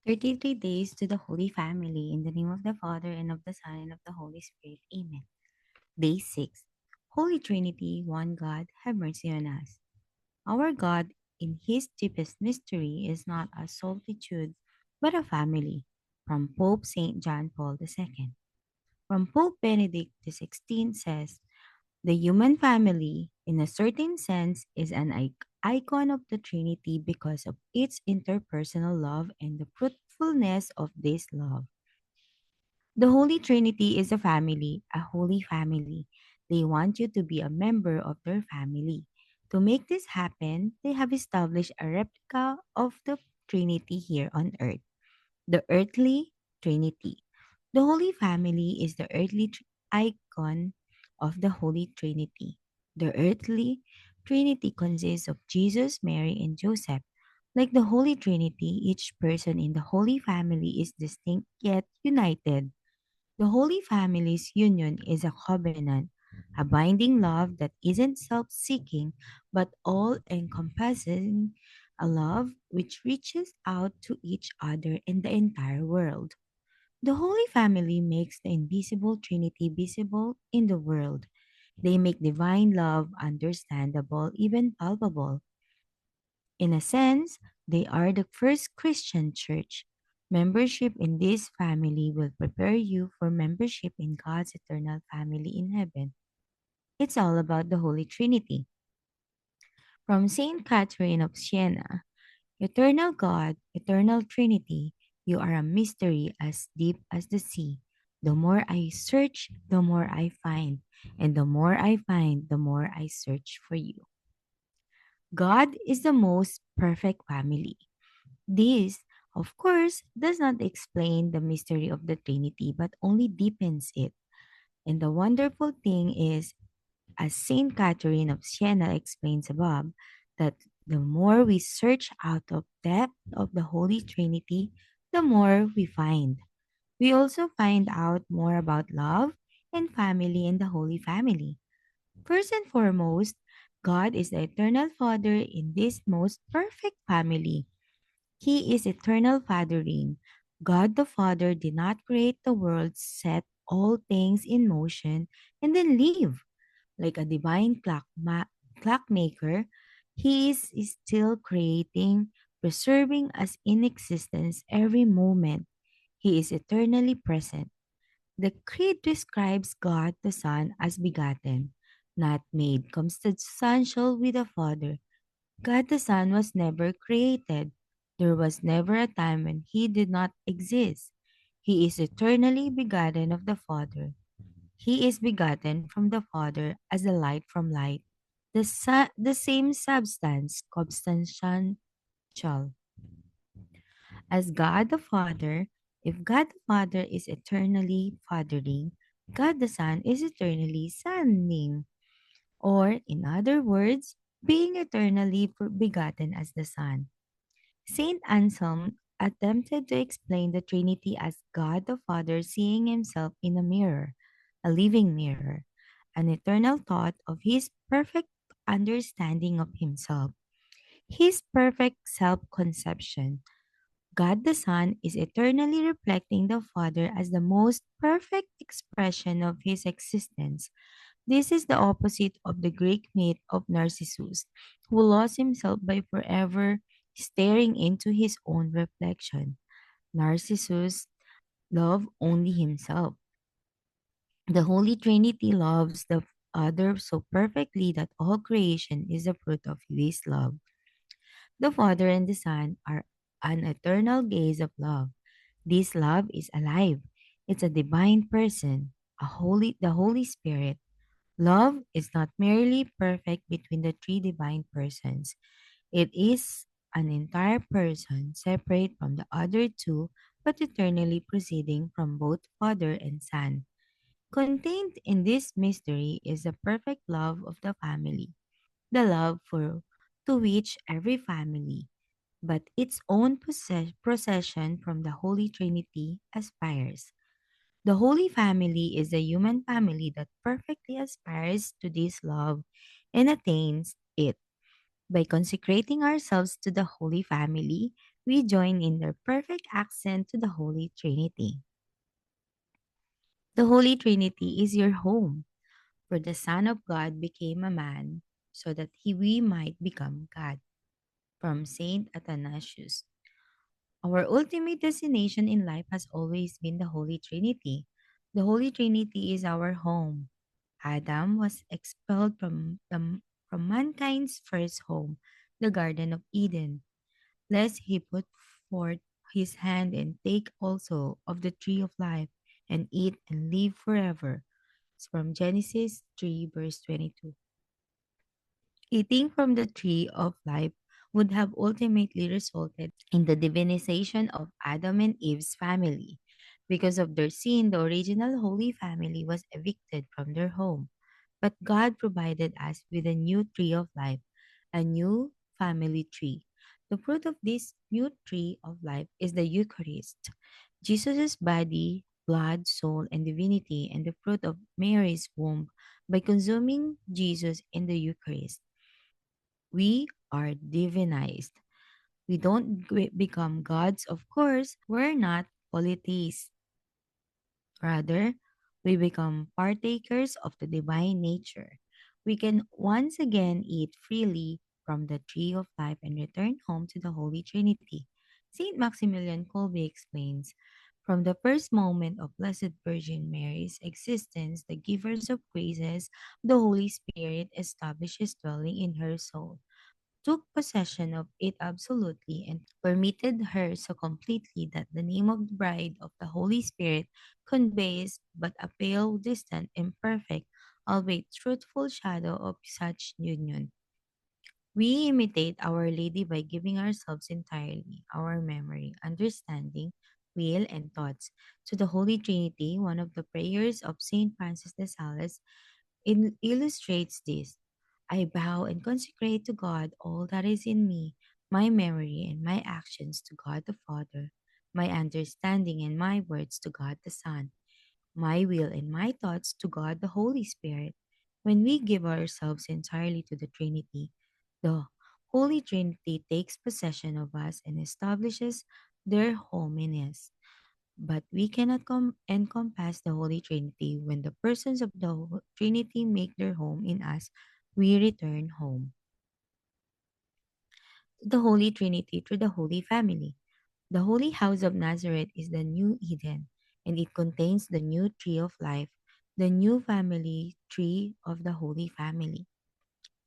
33 days to the Holy Family in the name of the Father and of the Son and of the Holy Spirit. Amen. Day 6. Holy Trinity, one God, have mercy on us. Our God, in his deepest mystery, is not a solitude, but a family. From Pope St. John Paul II. From Pope Benedict XVI says, the human family, in a certain sense, is an icon of the Trinity because of its interpersonal love and the fruitfulness of this love. The Holy Trinity is a family, a holy family. They want you to be a member of their family. To make this happen, they have established a replica of the Trinity here on earth, the earthly Trinity. The Holy Family is the earthly icon of the Holy Trinity. The earthly Trinity consists of Jesus, Mary, and Joseph. Like the Holy Trinity, each person in the Holy Family is distinct yet united. The Holy Family's union is a covenant, a binding love that isn't self seeking but all encompassing, a love which reaches out to each other and the entire world. The Holy Family makes the invisible Trinity visible in the world. They make divine love understandable, even palpable. In a sense, they are the first Christian church. Membership in this family will prepare you for membership in God's eternal family in heaven. It's all about the Holy Trinity. From Saint Catherine of Siena, Eternal God, Eternal Trinity, you are a mystery as deep as the sea. The more I search, the more I find, and the more I find, the more I search for you. God is the most perfect family. This, of course, does not explain the mystery of the Trinity, but only deepens it. And the wonderful thing is, as Saint Catherine of Siena explains above, that the more we search out of depth of the Holy Trinity, the more we find. We also find out more about love and family in the Holy Family. First and foremost, God is the eternal Father in this most perfect family. He is eternal fathering. God the Father did not create the world, set all things in motion, and then leave. Like a divine clockmaker, he is still creating, preserving us in existence every moment. He is eternally present. The Creed describes God the Son as begotten, not made, consubstantial with the Father. God the Son was never created. There was never a time when he did not exist. He is eternally begotten of the Father. He is begotten from the Father as the light from light, the same substance, consubstantial. As God the Father, if God the Father is eternally fathering, God the Son is eternally sonning. Or, in other words, being eternally begotten as the Son. Saint Anselm attempted to explain the Trinity as God the Father seeing himself in a mirror, a living mirror, an eternal thought of his perfect understanding of himself, his perfect self conception. God the Son is eternally reflecting the Father as the most perfect expression of his existence. This is the opposite of the Greek myth of Narcissus, who lost himself by forever staring into his own reflection. Narcissus loved only himself. The Holy Trinity loves the other so perfectly that all creation is the fruit of this love. The Father and the Son are an eternal gaze of love. This love is alive. It's a divine person, the Holy Spirit. Love is not merely perfect between the three divine persons. It is an entire person separate from the other two but eternally proceeding from both Father and Son. Contained in this mystery is the perfect love of the family, the love for to which every family, but its own procession from the Holy Trinity aspires. The Holy Family is a human family that perfectly aspires to this love and attains it. By consecrating ourselves to the Holy Family, we join in their perfect accent to the Holy Trinity. The Holy Trinity is your home, for the Son of God became a man so that we might become God. From Saint Athanasius. Our ultimate destination in life has always been the Holy Trinity. The Holy Trinity is our home. Adam was expelled from mankind's first home, the Garden of Eden, lest he put forth his hand and take also of the tree of life and eat and live forever. It's from Genesis 3, verse 22. Eating from the tree of life would have ultimately resulted in the divinization of Adam and Eve's family. Because of their sin, the original Holy Family was evicted from their home. But God provided us with a new tree of life, a new family tree. The fruit of this new tree of life is the Eucharist, Jesus' body, blood, soul, and divinity, and the fruit of Mary's womb. By consuming Jesus in the Eucharist, we are divinized. We don't become gods, of course. We're not polytheists. Rather, we become partakers of the divine nature. We can once again eat freely from the tree of life and return home to the Holy Trinity. Saint Maximilian Kolbe explains, from the first moment of Blessed Virgin Mary's existence, the givers of praises, the Holy Spirit establishes dwelling in her soul, took possession of it absolutely, and permitted her so completely that the name of the bride of the Holy Spirit conveys but a pale, distant, imperfect, albeit truthful shadow of such union. We imitate Our Lady by giving ourselves entirely, our memory, understanding, will, and thoughts to the Holy Trinity. One of the prayers of Saint Francis de Sales illustrates this. I bow and consecrate to God all that is in me, my memory and my actions to God the Father, my understanding and my words to God the Son, my will and my thoughts to God the Holy Spirit. When we give ourselves entirely to the Trinity, the Holy Trinity takes possession of us and establishes their home in us. But we cannot encompass the Holy Trinity. When the persons of the Trinity make their home in us, we return home. The Holy Trinity through the Holy Family. The Holy House of Nazareth is the new Eden, and it contains the new tree of life, the new family tree of the Holy Family.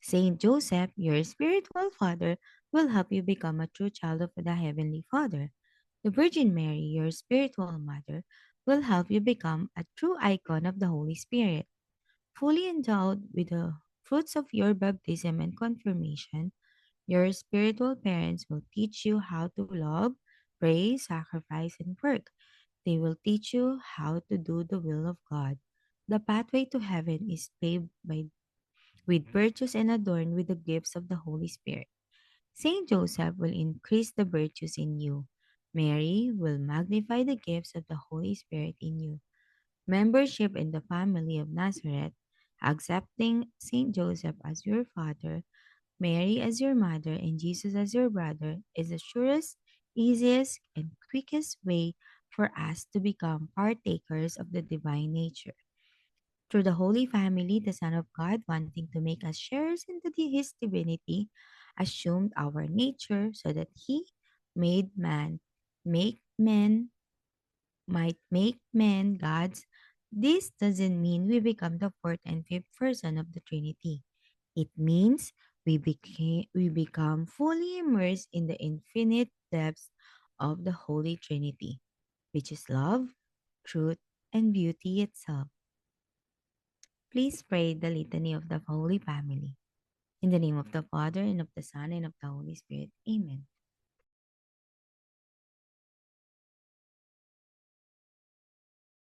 Saint Joseph, your spiritual father, will help you become a true child of the Heavenly Father. The Virgin Mary, your spiritual mother, will help you become a true icon of the Holy Spirit. Fully endowed with the fruits of your baptism and confirmation, your spiritual parents will teach you how to love, pray, sacrifice, and work. They will teach you how to do the will of God. The pathway to heaven is paved with virtues and adorned with the gifts of the Holy Spirit. Saint Joseph will increase the virtues in you. Mary will magnify the gifts of the Holy Spirit in you. Membership in the family of Nazareth, accepting Saint Joseph as your father, Mary as your mother, and Jesus as your brother is the surest, easiest, and quickest way for us to become partakers of the divine nature. Through the Holy Family, the Son of God, wanting to make us sharers into his divinity, assumed our nature so that he made man, make men, might make men gods. This doesn't mean we become the fourth and fifth person of the Trinity. It means we become fully immersed in the infinite depths of the Holy Trinity, which is love, truth, and beauty itself. Please pray the litany of the Holy Family. In the name of the Father, and of the Son, and of the Holy Spirit. Amen.